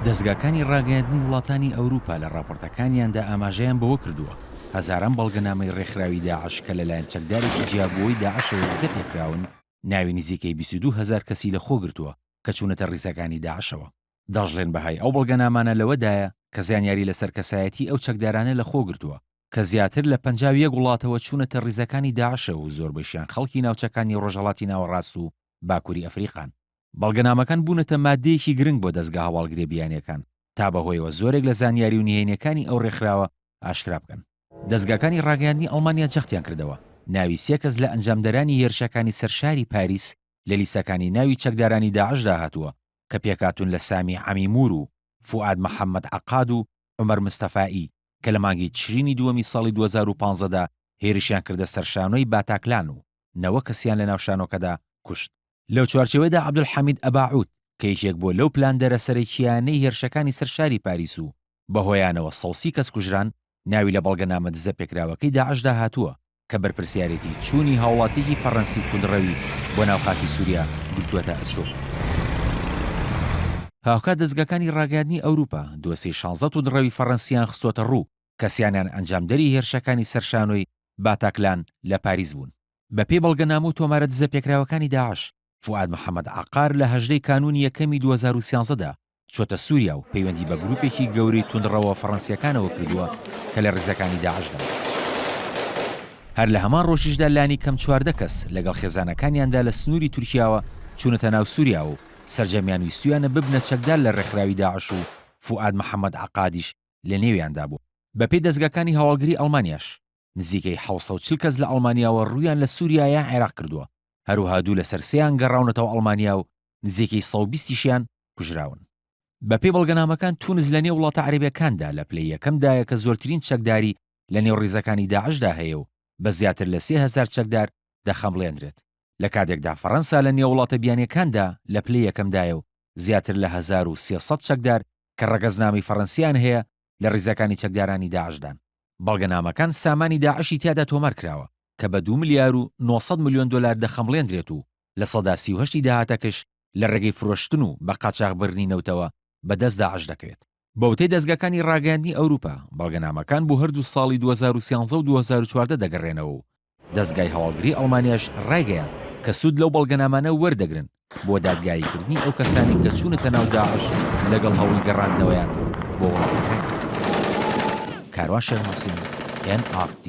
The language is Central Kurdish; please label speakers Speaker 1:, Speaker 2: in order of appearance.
Speaker 1: دەزگاکانی ڕاگەیاندنی وڵاتانی ئەوروپا لە راپۆرتەکانیاندا ئاماژەیان بەوە کردووە هەزاران بەڵگەنامەی ڕێکخراوی داعش کە لەلایەن چەکدارێکی جیابەوەی داعشەوە دزە پێکراون ناوی نزیکەی 22,000 کەسی لە خۆ گرتووە کە چوونەتە ڕیزەکانی داعشەوە. دەژڵێن بەهای ئەو بەڵگەنامانە لەوەدایە کە زانیاری لەسەر کەسایەتی ئەو چەکدارانە لە خۆ گرتووە کە زیاتر لە 51 وڵاتەوە چوونەتە ڕیزەکانی داعشەوە و زۆربەیشیان خەڵکی ناوچەکانی ڕۆژهەڵاتی ناوەڕاست و باکووری ئەفریقان. بەڵگەنامەکان بوونەتە مادەیەکی گرنگ بۆ دەستگا هەواڵگرێ بیانیەکان تا بەهۆیەوە زۆرێک لە زانیاری و نهێنیەکانی ئەو ڕێکخراوە ئاشکرا بکەن. دەستگاکانی ڕاگەیاندنی ئەڵمانیا جەختیان کردەوە ناوی 3 کەس لە ئەنجامدەرانی هێرشەکانی سەرشاری پاریس لە لیسەکانی ناوی چەکدارانی داعشدا هاتووە کە پێکاتون لە سامی عەمیمور و فوئاد محەممەد عەقاد و عومەر مستەفایی کە لە مانگی تشرینی دووەمی ساڵی 2015دا هێرشیان کردە سەرشانۆی باتاکلان و 90 کەسیان لە ناوشانۆکەدا کوشت. لەو چوارچەوەیەدا عەبدولحەمید ئەباعود کە یەکێک بۆ لەو پلاندەرە سەرەکیانەی هێرشەکانی سەرشاری پاریس و بەهۆیانەوە 130 کەس کوژران ناوی لە بەڵگەنامە دزە پێکراوەکەی داعشدا هاتووە کە بەرپرسیارەتی چوونی هاوڵاتیەکی فەڕەنسی توندڕەوی بۆ ناوخاکی سووریا گرتووەتە ئەسۆ. هاوکات دەستگاکانی ڕاگەیاندنی ئەوروپا دۆسەی 16 توندڕەوی فەڕەنسییان خستۆتە ڕوو کەسیانیان ئەنجامدەری هێرشەکانی سەرشانۆی باتاکلان لە پاریس بوون. بەپێی بەڵگەنامە و تۆمارە دزە پێکراوەکانی داعش فوئاد محەممەد عەقار لە 18 کانونی یەکەمی 2013دا چۆتە سووریا و پەیوەندی بە گروپێکی گەورەی توندڕەوە فەڕەنسیەکانەوە کردووە کە لە ڕیزەکانی داعشدا. هەر لە هەمان ڕۆژیشدا لانی کەم 14 کەس لەگەڵ خێزانەکانیاندا لە سنووری تورکیاوە چوونەتە ناو سووریا و سەرجەمیان ویستویانە ببنە چەکدار لە ڕێکخراوی داعش و فوئاد محەممەد عەقادیش لە نێویاندا بوو. بەپێی دەستگاکانی هەواڵگری ئەڵمانیاش نزیکەی 740 کەس لە ئەڵمانیاوە ڕوویان لە سووریایە عێراق کردووە. هەروها دوو لە سەرسەیان گەڕاونەتەوە ئەڵمانیا و نزیکەی 120یان کوژراون. بەپێی بەڵگەنامەکان تونس لە نێو وڵاتە عەرەبیەکاندا لە پلەی یەکەمدایە کە زۆرترین چەکداری لە نێو ڕیزەکانی داعشدا هەیە و بە زیاتر لە 3000 چەکدار دەخەمڵێنرێت. لە کاتێکدا فەڕەنسا لە نێو وڵاتە بیانیەکاندا لە پلەی یەکەمدایە و زیاتر لە 1300 چەکدار کە ڕەگەزنامەی فەڕەنسیان هەیە لە ڕیزەکانی چەکدارانی داعشدان. بەڵگەنامەکان سامانی داعشی تیادا تۆمار کراوە کە بە 2 ملیار و 900 ملیۆن دلار دەخەمڵێنرێت و لە 38 داهاتەکەش لە ڕێگەی فرۆشتن و بە قاچاغبردنی نەوتەوە بەدەست داعش دەکەوێت. بەوتەی دەستگاکانی ڕاگەیاندنی ئەوروپا بەڵگەنامەکان بۆ هەردوو ساڵی 2013 و 2014 دەگەڕێنەوە و دەستگای هەواڵگری ئەڵمانیاش ڕایگەیان کە سوود لەو بەڵگەنامانە وەردەگرن بۆ دادگاییکردنی ئەو کەسانی کە چوونەتە ناو داعش لەگەڵ هەوڵی گەڕاندنەوەیان بۆ وڵاتەکانی. کاروان شێرمەسین NRT